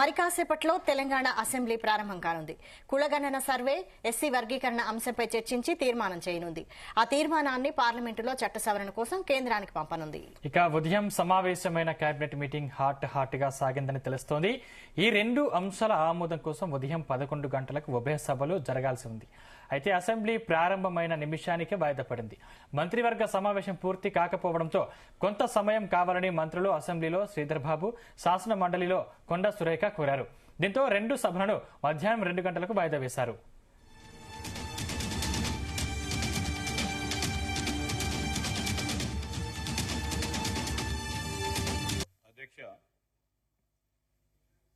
మరి కాసేపట్లో తెలంగాణ అసెంబ్లీ ప్రారంభం కానుంది. కులగణన సర్వే, ఎస్సీ వర్గీకరణ అంశంపై చర్చించి తీర్మానం చేయనుంది. ఆ తీర్మానాన్ని పార్లమెంటులో చట్ట సవరణ కోసం కేంద్రానికి పంపనుంది. ఇక ఉదయం సమావేశమైన కేబినెట్ మీటింగ్ హాట్ గా సాగిందని తెలుస్తోంది. ఈ రెండు అంశాల ఆమోదం కోసం ఉదయం 11 గంటలకు ఉభయ సభలు జరగాల్సి ఉంది. అయితే అసెంబ్లీ ప్రారంభమైన నిమిషానికే వాయిదా పడింది. మంత్రివర్గ సమావేశం పూర్తి కాకపోవడంతో కొంత సమయం కావాలని మంత్రులు అసెంబ్లీలో శ్రీధర్ బాబు, శాసన మండలిలో కొండా సురేఖ కోరారు. దీంతో రెండు సభలను మధ్యాహ్నం 2 గంటలకు వాయిదా వేశారు.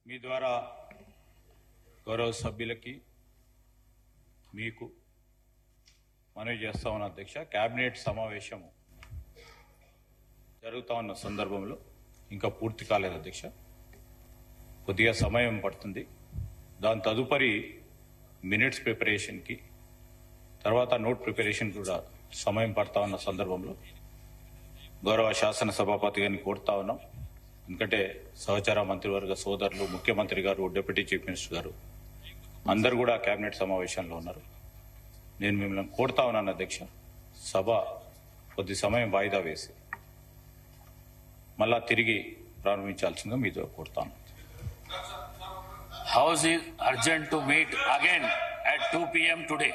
మీ ద్వారా గౌరవ సభ్యులకి మీకు మనవి చేస్తా ఉన్న అధ్యక్ష, కేబినెట్ సమావేశం జరుగుతా ఉన్న సందర్భంలో ఇంకా పూర్తి కాలేదు అధ్యక్ష. కొద్దిగా సమయం పడుతుంది. దాని తదుపరి మినిట్స్ ప్రిపరేషన్కి, తర్వాత నోట్ ప్రిపరేషన్ కూడా సమయం పడతా ఉన్న సందర్భంలో గౌరవ శాసన సభాపతి గారిని కోరుతా ఉన్నాం. ఎందుకంటే సహచార మంత్రివర్గ సోదరులు, ముఖ్యమంత్రి గారు, డిప్యూటీ చీఫ్ మినిస్టర్ గారు అందరు కూడా కేబినెట్ సమావేశంలో ఉన్నారు. నేను మిమ్మల్ని కోరుతా ఉన్నాను అధ్యక్ష, సభ కొద్ది సమయం వాయిదా వేసి మళ్ళా తిరిగి ప్రారంభించాల్సిందిగా మీతో కోరుతాను. House is urgent to meet again at 2 p.m. today.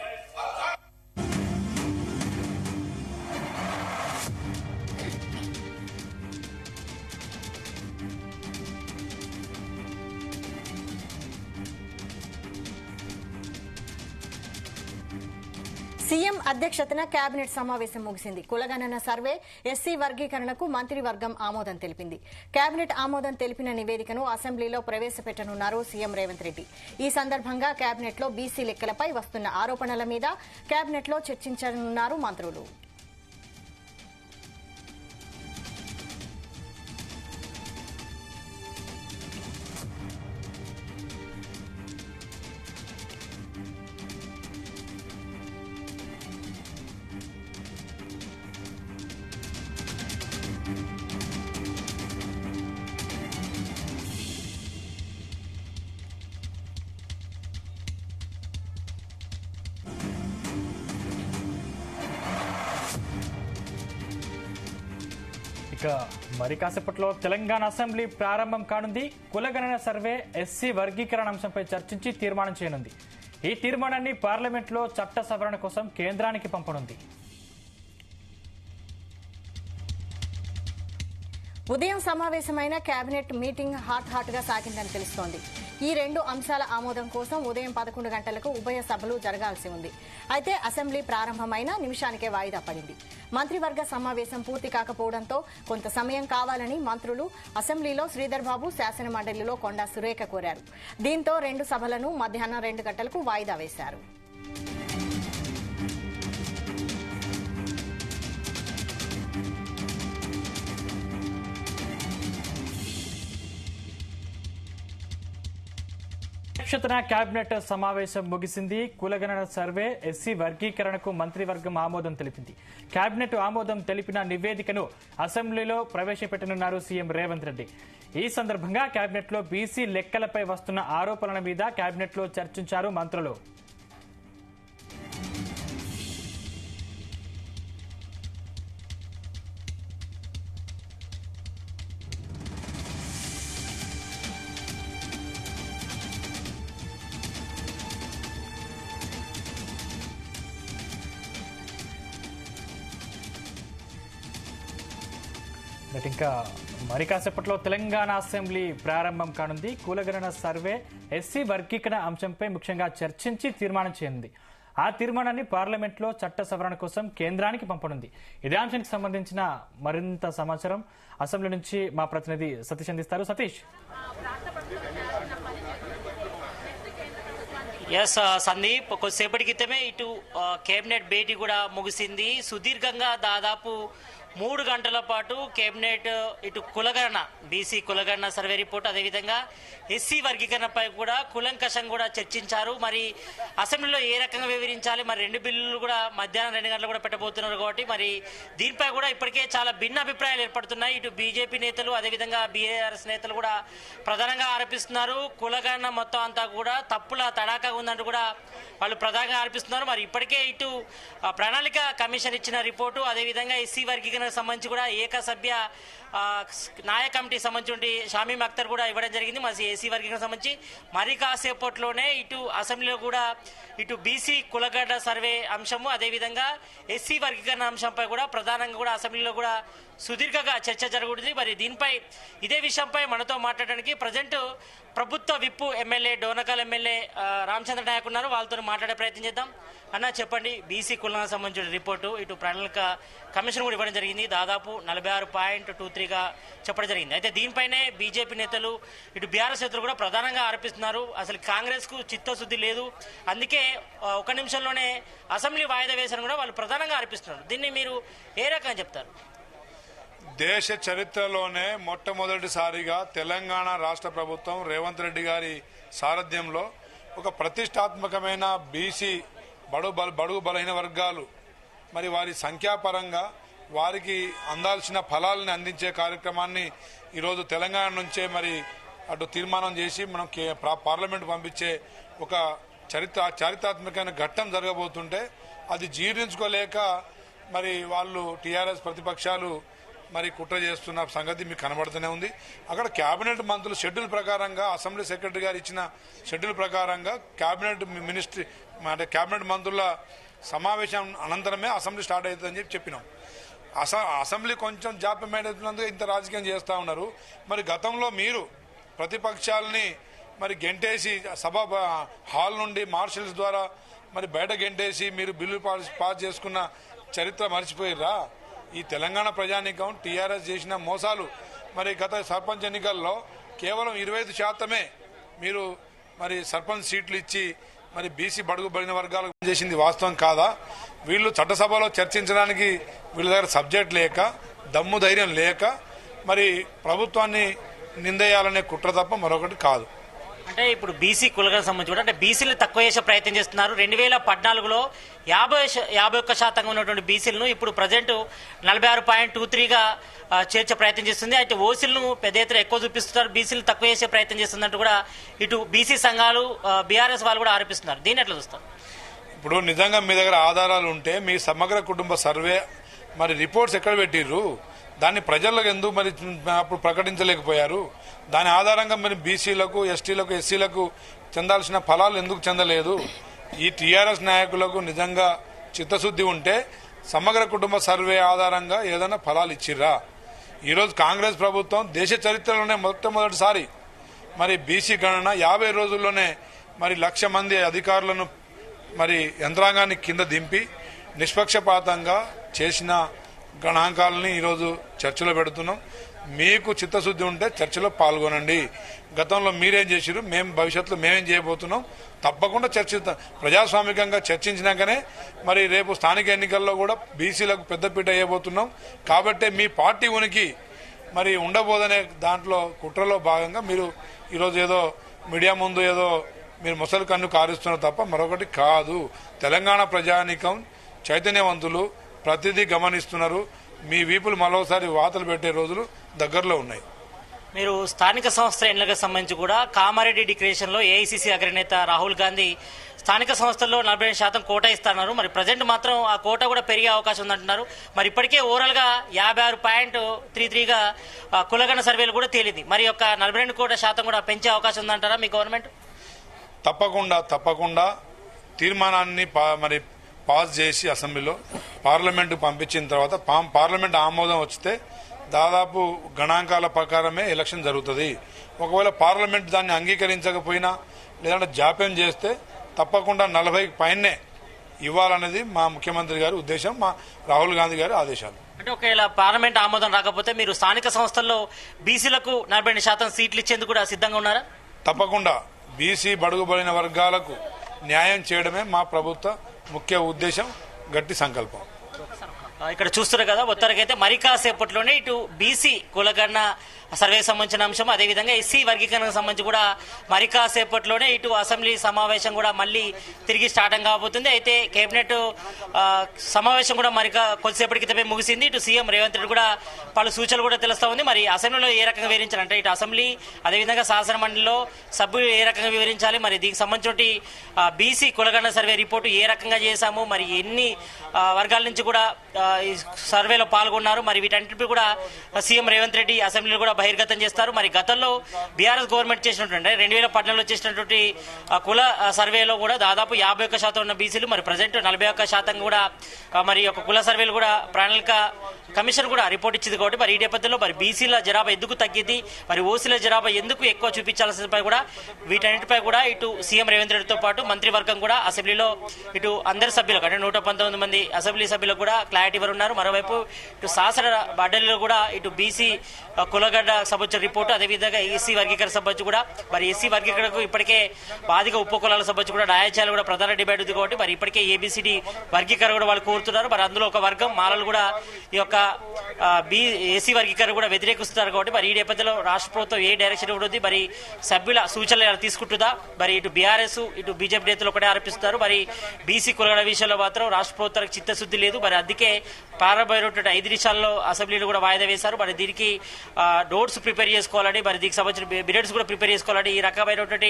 CM అధ్యక్షతన కేబినెట్ సమావేశం ముగిసింది. కులగణన సర్వే, ఎస్సీ వర్గీకరణకు మంత్రివర్గం ఆమోదం తెలిపింది. కేబినెట్ ఆమోదం తెలిపిన నివేదికను అసెంబ్లీలో ప్రవేశపెట్టనున్నారు సీఎం రేవంత్ రెడ్డి. ఈ సందర్భంగా కేబినెట్లో బీసీ లెక్కలపై వస్తున్న ఆరోపణల మీద కేబినెట్లో చర్చించనున్నారు మంత్రులు. ఇక మరి కాసేపట్లో తెలంగాణ అసెంబ్లీ ప్రారంభం కానుంది. కులగణన సర్వే, ఎస్సీ వర్గీకరణ అంశంపై చర్చించి తీర్మానం చేయనుంది. ఈ తీర్మానాన్ని పార్లమెంట్లో చట్ట సవరణ కోసం కేంద్రానికి పంపనుంది. ఉదయం సమావేశమైన కేబినెట్ మీటింగ్ హాట్ గా సాగిందని తెలుస్తోంది. ఈ రెండు అంశాల ఆమోదం కోసం ఉదయం 11 గంటలకు ఉభయ సభలు జరగాల్సి ఉంది. అయితే అసెంబ్లీ ప్రారంభమైన నిమిషానికే వాయిదా పడింది. మంత్రివర్గ సమావేశం పూర్తి కాకపోవడంతో కొంత సమయం కావాలని మంత్రులు అసెంబ్లీలో శ్రీధర్ బాబు, శాసన మండలిలో కొండా సురేఖ కోరారు. దీంతో రెండు సభలను మధ్యాహ్నం 2 గంటలకు వాయిదా వేశారు. అధ్యక్షతన కేబినెట్ సమావేశం ముగిసింది. కులగణన సర్వే, ఎస్సీ వర్గీకరణకు మంత్రివర్గం ఆమోదం తెలిపింది. కేబినెట్ ఆమోదం తెలిపిన నివేదికను అసెంబ్లీలో ప్రవేశపెట్టనున్నారు సీఎం రేవంత్ రెడ్డి. ఈ సందర్భంగా కేబినెట్లో బీసీ లెక్కలపై వస్తున్న ఆరోపణల మీద కేబినెట్లో చర్చించారు మంత్రులు. ఇంకా మరి కాసేపట్లో తెలంగాణ అసెంబ్లీ ప్రారంభం కానుంది. కులగణన సర్వే, ఎస్సీ వర్గీకరణ అంశంపై ముఖ్యంగా చర్చించి తీర్మానం చేయనుంది. ఆ తీర్మానాన్ని పార్లమెంట్లో చట్ట సవరణ కోసం కేంద్రానికి పంపనుంది. ఇదే అంశానికి సంబంధించిన మరింత సమాచారం అసెంబ్లీ నుంచి మా ప్రతినిధి సతీష్ అందిస్తారు. సతీష్. ఎస్ సందీప్, కొద్దిసేపటి క్రితమే ఇటు కేబినెట్ భేటీ కూడా ముగిసింది. సుదీర్ఘంగా దాదాపు 3 గంటల పాటు కేబినెట్ ఇటు కులగణన బీసీ కులగణన సర్వే రిపోర్ట్ అదేవిధంగా ఎస్సీ వర్గీకరణపై కూడా కులంకషంగా కూడా చర్చించారు. మరి అసెంబ్లీలో ఏ రకంగా వివరించాలి, మరి 2 బిల్లులు కూడా మధ్యాహ్నం 2 గంటలు కూడా పెట్టబోతున్నారు కాబట్టి మరి దీనిపై కూడా ఇప్పటికే చాలా భిన్న అభిప్రాయాలు ఏర్పడుతున్నాయి. ఇటు బీజేపీ నేతలు అదేవిధంగా బీఆర్ఎస్ నేతలు కూడా ప్రధానంగా ఆరోపిస్తున్నారు. కులగణన మొత్తం అంతా కూడా తప్పుల తడాకా ఉందంటూ కూడా వాళ్ళు ప్రధానంగా ఆరోపిస్తున్నారు. మరి ఇప్పటికే ఇటు ప్రణాళిక కమిషన్ ఇచ్చిన రిపోర్టు అదేవిధంగా ఎస్సీ వర్గీకరణకు సంబంధించి కూడా ఏకసభ్య న్యాయ కమిటీ సంబంధించి షమీమ్ అఖ్తర్ కూడా ఇవ్వడం జరిగింది. మరి ఎస్సీ వర్గీకరణ సంబంధించి మరి కాసేపట్లోనే ఇటు అసెంబ్లీలో కూడా ఇటు బీసీ కులగడ్డ సర్వే అంశము అదేవిధంగా ఎస్సీ వర్గీకరణ అంశంపై కూడా ప్రధానంగా కూడా అసెంబ్లీలో కూడా సుదీర్ఘంగా చర్చ జరుగుతుంది. మరి దీనిపై ఇదే విషయంపై మనతో మాట్లాడడానికి ప్రజెంట్ ప్రభుత్వ విప్పు ఎమ్మెల్యే డోనకల్ ఎమ్మెల్యే రామచంద్ర నాయక్ ఉన్నారు. వాళ్ళతో మాట్లాడే ప్రయత్నం చేద్దాం. అన్న చెప్పండి, బీసీ కులానికి సంబంధించిన రిపోర్టు ఇటు ప్రణాళిక కమిషన్ కూడా ఇవ్వడం జరిగింది. దాదాపు 46.23గా చెప్పడం జరిగింది. అయితే దీనిపైనే బీజేపీ నేతలు ఇటు బీఆర్ఎస్ నేతలు కూడా ప్రధానంగా ఆరోపిస్తున్నారు. అసలు కాంగ్రెస్కు చిత్తశుద్ధి లేదు, అందుకే 1 నిమిషంలోనే అసెంబ్లీ వాయిదా వేశారని కూడా వాళ్ళు ప్రధానంగా ఆరోపిస్తున్నారు. దీన్ని మీరు ఏ రకంగా చెప్తారు? దేశ చరిత్రలోనే మొట్టమొదటిసారిగా తెలంగాణ రాష్ట్ర ప్రభుత్వం రేవంత్ రెడ్డి గారి సారథ్యంలో ఒక ప్రతిష్టాత్మకమైన బీసీ బడుగు బలహీన వర్గాలు మరి వారి సంఖ్యాపరంగా వారికి అందాల్సిన ఫలాలను అందించే కార్యక్రమాన్ని ఈరోజు తెలంగాణ నుంచే మరి అటు తీర్మానం చేసి మనం పార్లమెంట్ పంపించే ఒక చారిత్రాత్మకమైన ఘట్టం జరగబోతుంటే అది జీర్ణించుకోలేక మరి వాళ్ళు టీఆర్ఎస్ ప్రతిపక్షాలు మరి కుట్ర చేస్తున్న సంగతి మీకు కనబడుతూనే ఉంది. అక్కడ కేబినెట్ మంత్రులు షెడ్యూల్ ప్రకారంగా అసెంబ్లీ సెక్రటరీ గారు ఇచ్చిన షెడ్యూల్ ప్రకారంగా కేబినెట్ మినిస్ట్రీ అంటే కేబినెట్ మంత్రుల సమావేశం అనంతరమే అసెంబ్లీ స్టార్ట్ అవుతుందని చెప్పినాం. అసెంబ్లీ కొంచెం జాప్యం అయినందుకు ఇంత రాజకీయం చేస్తూ ఉన్నారు. మరి గతంలో మీరు ప్రతిపక్షాలని మరి గెంటేసి సభ హాల్ నుండి మార్షల్స్ ద్వారా మరి బయట గెంటేసి మీరు బిల్లు పాస్ చేసుకున్న చరిత్ర మర్చిపోయిర్రా? ఈ తెలంగాణ ప్రజానీకం టీఆర్ఎస్ చేసిన మోసాలు మరి గత సర్పంచ్ ఎన్నికల్లో కేవలం 25% మీరు మరి సర్పంచ్ సీట్లు ఇచ్చి మరి బీసీ బడుగు బడిన వర్గాలకు చేసింది వాస్తవం కాదా? వీళ్ళు చట్టసభలో చర్చించడానికి వీళ్ళ దగ్గర సబ్జెక్ట్ లేక దమ్ము ధైర్యం లేక మరి ప్రభుత్వాన్ని నిందేయాలనే కుట్ర తప్ప మరొకటి కాదు. అంటే ఇప్పుడు బీసీ కులగణకు సంబంధించి కూడా అంటే బీసీలు తక్కువ చేసే ప్రయత్నం చేస్తున్నారు. 2014లో 51% ఉన్నటువంటి బీసీలను ఇప్పుడు ప్రజెంట్ 46.23గా చేర్చే ప్రయత్నం చేస్తుంది. అయితే ఓసీలను పెద్ద ఎత్తున ఎక్కువ చూపిస్తున్నారు, బీసీలు తక్కువ చేసే ప్రయత్నం చేస్తున్నట్టు కూడా ఇటు బీసీ సంఘాలు బీఆర్ఎస్ వాళ్ళు కూడా ఆరోపిస్తున్నారు. దీన్ని ఎట్లా చూస్తారు? ఇప్పుడు నిజంగా మీ దగ్గర ఆధారాలు ఉంటే మీ సమగ్ర కుటుంబ సర్వే మరి రిపోర్ట్స్ ఎక్కడ పెట్టిర్రు? దాన్ని ప్రజలకు ఎందుకు మరి అప్పుడు ప్రకటించలేకపోయారు? దాని ఆధారంగా మరి బీసీలకు ఎస్టీలకు ఎస్సీలకు చెందాల్సిన ఫలాలు ఎందుకు చెందలేదు? ఈ టీఆర్ఎస్ నాయకులకు నిజంగా చిత్తశుద్ధి ఉంటే సమగ్ర కుటుంబ సర్వే ఆధారంగా ఏదైనా ఫలాలు ఇచ్చిర్రా? ఈరోజు కాంగ్రెస్ ప్రభుత్వం దేశ చరిత్రలోనే మొట్టమొదటిసారి మరి బీసీ గణన 50 రోజుల్లోనే మరి 1,00,000 మంది అధికారులను మరి యంత్రాంగాన్ని కింద దింపి నిష్పక్షపాతంగా చేసిన గణాంకాలని ఈరోజు చర్చలో పెడుతున్నాం. మీకు చిత్తశుద్ధి ఉంటే చర్చలో పాల్గొనండి. గతంలో మీరేం చేసిరు, మేము భవిష్యత్తులో మేమేం చేయబోతున్నాం తప్పకుండా చర్చిద్దాం. ప్రజాస్వామికంగా చర్చించినాకనే మరి రేపు స్థానిక ఎన్నికల్లో కూడా బీసీలకు పెద్దపీట వేయబోతున్నాం. కాబట్టే మీ పార్టీ ఉనికి మరి ఉండబోదనే దాంట్లో కుట్రలో భాగంగా మీరు ఈరోజు ఏదో మీడియా ముందు ఏదో మీరు ముసలి కన్ను కారుస్తున్నారు తప్ప మరొకటి కాదు. తెలంగాణ ప్రజానీకం చైతన్యవంతులు, ప్రతిదీ గమనిస్తున్నారు. మీ వీపులు మరోసారి వాతలు పెట్టే రోజులు దగ్గరలో ఉన్నాయి. మీరు స్థానిక సంస్థల ఎన్నికలకు సంబంధించి కూడా కామారెడ్డి డిక్లరేషన్ లో ఏఐసీసీ అగ్రనేత రాహుల్ గాంధీ స్థానిక సంస్థల్లో 45% కోటా ఇస్తున్నారు. మరి ప్రజెంట్ మాత్రం ఆ కోటా కూడా పెరిగే అవకాశం ఉందంటున్నారు. మరి ఇప్పటికే ఓవరాల్ గా 56.33గా కులగణ సర్వేలు కూడా తేలింది. మరి ఒక 42 కోట్ల శాతం కూడా పెంచే అవకాశం ఉందంటారా మీ గవర్నమెంట్? తప్పకుండా తీర్మానాన్ని మరి పాస్ చేసి అసెంబ్లీలో పార్లమెంట్ పంపించిన తర్వాత పార్లమెంట్ ఆమోదం వస్తే దాదాపు గణాంకాల ప్రకారమే ఎలక్షన్ జరుగుతుంది. ఒకవేళ పార్లమెంట్ దాన్ని అంగీకరించకపోయినా లేదంటే జాప్యం చేస్తే తప్పకుండా 40 పైనే ఇవ్వాలనేది మా ముఖ్యమంత్రి గారి ఉద్దేశం, మా రాహుల్ గాంధీ గారి ఆదేశాలు. అంటే ఒకవేళ పార్లమెంట్ ఆమోదం రాకపోతే మీరు స్థానిక సంస్థల్లో బీసీలకు 42% సీట్లు ఇచ్చేందుకు కూడా సిద్ధంగా ఉన్నారా? తప్పకుండా బీసీ బడుగుబడిన వర్గాలకు న్యాయం చేయడమే మా ప్రభుత్వ ముఖ్య ఉద్దేశం, గట్టి సంకల్పం. ఇక్కడ చూస్తున్నారు కదా, మొత్తానికైతే మరి కాసేపట్లోనే ఇటు బీసీ కులగణన సర్వేకి సంబంధించిన అంశం, అదేవిధంగా ఎస్సీ వర్గీకరణకు సంబంధించి కూడా మరి కాసేపట్లోనే ఇటు అసెంబ్లీ సమావేశం కూడా మళ్ళీ తిరిగి స్టార్ట్ కాబోతుంది. అయితే కేబినెట్ సమావేశం కూడా మరి కొద్దిసేపటి క్రితమే ముగిసింది. ఇటు సీఎం రేవంత్ రెడ్డి కూడా పలు సూచనలు కూడా తెలుస్తా ఉంది. మరి అసెంబ్లీలో ఏ రకంగా వివరించాలంటే ఇటు అసెంబ్లీ అదేవిధంగా శాసన మండలిలో సభ్యులు ఏ రకంగా వివరించాలి, మరి దీనికి సంబంధించి బీసీ కులగణన సర్వే రిపోర్టు ఏ రకంగా చేశాము, మరి ఎన్ని వర్గాల నుంచి కూడా ఈ సర్వేలో పాల్గొన్నారు, మరి వీటన్నిటిపై కూడా సీఎం రేవంత్ రెడ్డి అసెంబ్లీలో కూడా బహిర్గతం చేస్తారు. మరి గతంలో బీఆర్ఎస్ గవర్నమెంట్ చేసినటువంటి 2014లో చేసినటువంటి కుల సర్వేలో కూడా దాదాపు 51% ఉన్న బీసీలు మరి ప్రజెంట్ 41% కూడా మరి ఒక కుల సర్వేలు కూడా ప్రణాళిక కమిషన్ కూడా రిపోర్ట్ ఇచ్చింది. కాబట్టి మరి ఈ నేపథ్యంలో మరి బీసీల జనాభా ఎందుకు తగ్గింది, మరి ఓసీల జనాభా ఎందుకు ఎక్కువ చూపించాల్సినపై కూడా వీటన్నిటిపై కూడా ఇటు సీఎం రేవంత్ రెడ్డితో పాటు మంత్రివర్గం కూడా అసెంబ్లీలో ఇటు అందరి సభ్యులకు అంటే 119 మంది అసెంబ్లీ సభ్యులకు కూడా క్లారిటీ ఇవ్వనున్నారు. మరోవైపు ఇటు శాసన మండలిలో కూడా ఇటు బీసీ కులగడ్డ సంబంధించిన రిపోర్టు, అదేవిధంగా ఎస్సీ వర్గీకరణ సంబంధించి కూడా మరి ఎస్సీ వర్గీకరణకు ఇప్పటికే బాధిక ఉపకులాలకు సంబంధించి కూడా న్యాయచాలు కూడా ప్రధాన డిమాండ్ ఉంది. కాబట్టి మరి ఇప్పటికే ఏబిసిడి వర్గీకరణ కూడా వాళ్ళు కోరుతున్నారు. మరి అందులో ఒక వర్గం మాలలు కూడా ఈ యొక్క ఎస్సీ వర్గీకరణ కూడా వ్యతిరేకిస్తున్నారు. కాబట్టి మరి ఈ నేపథ్యంలో రాష్ట్ర ప్రభుత్వం ఏ డైరెక్షన్ ఉంటుంది, మరి సభ్యుల సూచనలు తీసుకుంటుందా, మరి ఇటు బీఆర్ఎస్ ఇటు బీజేపీ నేతలు ఒకటే ఆరోపిస్తున్నారు. మరి బీసీ కులగడ విషయంలో మాత్రం రాష్ట్ర ప్రభుత్వానికి చిత్తశుద్ధి లేదు. మరి అందుకే ప్రారంభమైనటువంటి 5 నిమిషాల్లో అసెంబ్లీలో కూడా వాయిదా వేశారు. మరి దీనికి నోట్స్ ప్రిపేర్ చేసుకోవాలని, మరి దీనికి సంబంధించిన మినిట్స్ కూడా ప్రిపేర్ చేసుకోవాలని ఈ రకమైనటువంటి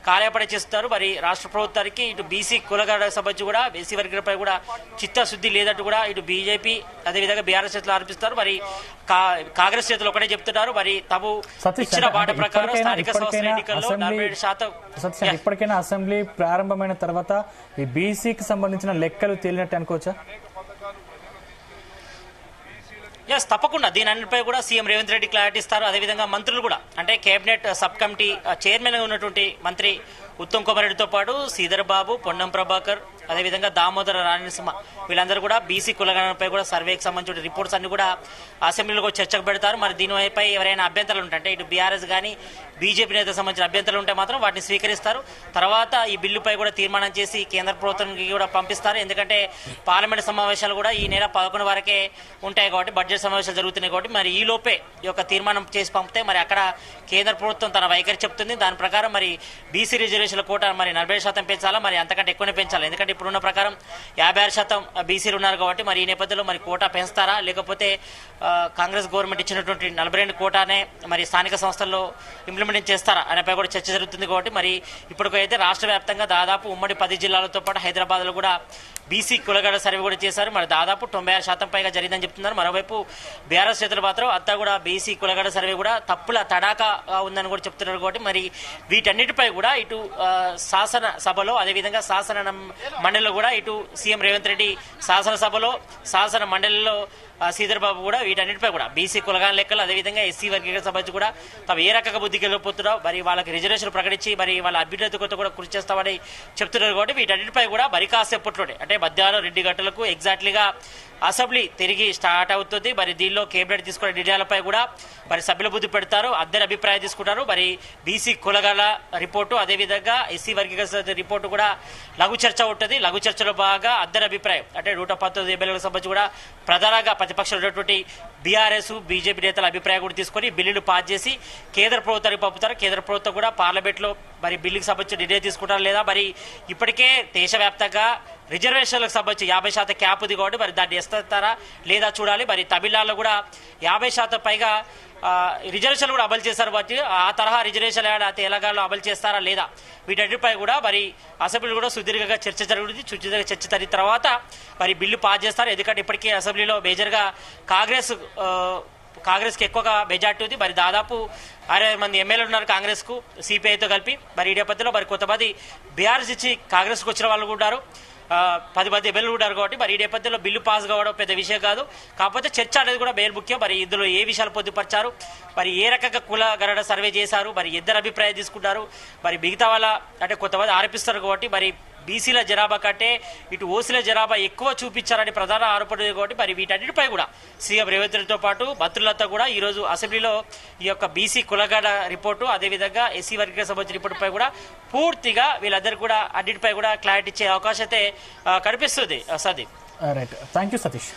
కార్యపడి చేస్తున్నారు. మరి రాష్ట్ర ప్రభుత్వానికి ఇటు బీసీ కులగడకు సంబంధించి కూడా బీసీ వర్గీకరణపై కూడా చిత్తశుద్ధి లేదంటూ కూడా ఇటు బీజేపీ అదేవిధంగా బీఆర్ఎస్ చేతులు ఆరోపిస్తారు. మరి కాంగ్రెస్ చేతులు ఒకటే చెప్తున్నారు. మరి తాము ఇచ్చిన మాట ప్రకారం స్థానిక సంస్థల ఎన్నికల్లో 47% ఇప్పటికైనా అసెంబ్లీ ప్రారంభమైన తర్వాత ఈ బీసీకి సంబంధించిన లెక్కలు తేలినట్టు అనుకోవచ్చా? ఎస్, తప్పకుండా దీని అన్నిటిపై కూడా సీఎం రేవంత్ రెడ్డి క్లారిటీ ఇస్తారు. అదేవిధంగా మంత్రులు కూడా అంటే కేబినెట్ సబ్ కమిటీ చైర్మన్ గా ఉన్నటువంటి మంత్రి ఉత్తమ్ కుమార్ రెడ్డితో పాటు శ్రీధర్ బాబు, పొన్నం ప్రభాకర్, అదేవిధంగా దామోదర రాజనరసింహ వీళ్ళందరూ కూడా బీసీ కులగణనపై కూడా సర్వేకి సంబంధించిన రిపోర్ట్స్ అన్ని కూడా అసెంబ్లీలో చర్చకు పెడతారు. మరి దీనిపై ఎవరైనా అభ్యంతరాలు ఉంటాయంటే ఇటు బీఆర్ఎస్ కానీ బీజేపీ నేతకు సంబంధించిన అభ్యంతరాలు ఉంటే మాత్రం వాటిని స్వీకరిస్తారు. తర్వాత ఈ బిల్లుపై కూడా తీర్మానం చేసి కేంద్ర ప్రభుత్వానికి కూడా పంపిస్తారు. ఎందుకంటే పార్లమెంట్ సమావేశాలు కూడా ఈ నెల 11 వరకే ఉంటాయి కాబట్టి బడ్జెట్ సమావేశాలు జరుగుతున్నాయి కాబట్టి మరి ఈ లోపే ఈ యొక్క తీర్మానం చేసి పంపితే మరి అక్కడ కేంద్ర ప్రభుత్వం తన వైఖరి చెప్తుంది. దాని ప్రకారం మరి బీసీ రిజర్వేషన్ల కోట మరి 40% పెంచాలా, మరి అంతకంటే ఎక్కువనే పెంచాలి. ఎందుకంటే ఇప్పుడున్న ప్రకారం 56% బీసీలు ఉన్నారు కాబట్టి మరి ఈ నేపథ్యంలో మరి కోటా పెంచుతారా, లేకపోతే కాంగ్రెస్ గవర్నమెంట్ ఇచ్చినటువంటి 42 కోటానే మరి స్థానిక సంస్థల్లో ఇంప్లిమెంట్ చేస్తారా అనేపై కూడా చర్చ జరుగుతుంది. కాబట్టి మరి ఇప్పటికైతే రాష్ట్ర వ్యాప్తంగా దాదాపు ఉమ్మడి 10 జిల్లాలతో పాటు హైదరాబాద్ లో కూడా బీసీ కులగడ సర్వే కూడా చేశారు. మరి దాదాపు 96% పైగా జరిగిందని చెప్తున్నారు. మరోవైపు బీఆర్ఎస్ చేతులు మాత్రం అంతా కూడా బీసీ కులగడ సర్వే కూడా తప్పుల తడాకా ఉందని కూడా చెప్తున్నారు. కాబట్టి మరి వీటన్నిటిపై కూడా ఇటు శాసన సభలో అదేవిధంగా శాసన మండలిలో కూడా ఇటు సీఎం రేవంత్ రెడ్డి శాసనసభలో శాసన మండలిలో శ్రీధర్ బాబు కూడా వీటన్నిటిపై కూడా బీసీ కులగాన లెక్కలు అదేవిధంగా ఎస్సీ వర్గీకరణ సంబంధించి కూడా తాము ఏ రకంగా బుద్ధికి వెళ్ళిపోతున్నారో మరి వాళ్ళకి రిజర్వేషన్ ప్రకటించి మరి వాళ్ళ అభ్యున్నతి కొత్త కూడా కృషి చేస్తామని చెప్తున్నారు. కాబట్టి వీటన్నిటిపై కూడా మరి కాసేపట్లోనే అంటే మధ్యాహ్నం 2 గంటలకు ఎగ్జాక్ట్లీగా అసెంబ్లీ తిరిగి స్టార్ట్ అవుతుంది. మరి దీనిలో కేబినెట్ తీసుకునే నిర్ణయాలపై కూడా మరి సభ్యుల బుద్ధి పెడతారు, అందరి అభిప్రాయం తీసుకుంటారు. మరి బీసీ కులగల రిపోర్టు అదేవిధంగా ఎస్సీ వర్గీకరణ రిపోర్టు కూడా లఘు చర్చ ఉంటుంది. లఘు చర్చలో బాగా అందరి అభిప్రాయం అంటే 119 ఎమ్మెల్యేలకు సంబంధించి కూడా ప్రధానంగా ప్రతిపక్షంలో ఉన్నటువంటి బీఆర్ఎస్ బీజేపీ నేతల అభిప్రాయం కూడా తీసుకొని బిల్లును పాస్ చేసి కేంద్ర ప్రభుత్వానికి పంపుతారు. కేంద్ర ప్రభుత్వం కూడా పార్లమెంట్లో మరి బిల్లుకు సంబంధించి నిర్ణయం తీసుకుంటారు లేదా మరి ఇప్పటికే దేశవ్యాప్తంగా రిజర్వేషన్లకు సంబంధించి 50% క్యాప్ ఉంది కాబట్టి మరి దాన్ని ఇస్తారా లేదా చూడాలి. మరి తమిళనాడులో కూడా 50% పైగా రిజర్వేషన్లు కూడా అమలు చేశారు. బట్టి ఆ తరహా రిజర్వేషన్ తెలంగాణలో అమలు చేస్తారా లేదా వీటన్నిటిపై కూడా మరి అసెంబ్లీలో కూడా సుదీర్ఘంగా చర్చ జరుగుతుంది. సుదీర్ఘ చర్చ జరిగిన తర్వాత మరి బిల్లు పాస్ చేస్తారు. ఎందుకంటే ఇప్పటికీ అసెంబ్లీలో మేజర్గా కాంగ్రెస్కి ఎక్కువగా మెజార్టీ ఉంది. మరి దాదాపు 60 మంది ఎమ్మెల్యేలు ఉన్నారు కాంగ్రెస్కు సిపిఐతో కలిపి. మరి ఈ నేపథ్యంలో మరి కొంతమంది బీఆర్ఎస్ ఇచ్చి కాంగ్రెస్కు వచ్చిన వాళ్ళు కూడా ఉన్నారు, 10 మంది ఎమ్మెల్యేలు ఉన్నారు. కాబట్టి మరి ఈ నేపథ్యంలో బిల్లు పాస్ కావడం పెద్ద విషయం కాదు. కాకపోతే చర్చ అనేది కూడా మేలు ముఖ్యం. మరి ఇందులో ఏ విషయాలు పొందుపరిచారు, మరి ఏ రకంగా కుల గణన సర్వే చేశారు, మరి ఇద్దరు అభిప్రాయం తీసుకుంటారు, మరి మిగతా వాళ్ళ అంటే కొంతమంది ఆరోపిస్తారు. కాబట్టి మరి బీసీల జనాభా కంటే ఇటు ఓసీల జనాభా ఎక్కువ చూపించారని ప్రధాన ఆరోపణ. కాబట్టి మరి వీటన్నిటిపై కూడా సీఎం రేవంత్ రెడ్డితో పాటు మంత్రులతో కూడా ఈరోజు అసెంబ్లీలో ఈ యొక్క బీసీ కులగణ రిపోర్టు అదేవిధంగా ఎస్సీ వర్గీకరణ సంబంధించిన రిపోర్టుపై కూడా పూర్తిగా వీళ్ళందరూ కూడా అన్నిటిపై కూడా క్లారిటీ ఇచ్చే అవకాశం అయితే కనిపిస్తుంది. సదీప్, రైట్, థ్యాంక్ యూ సతీష్.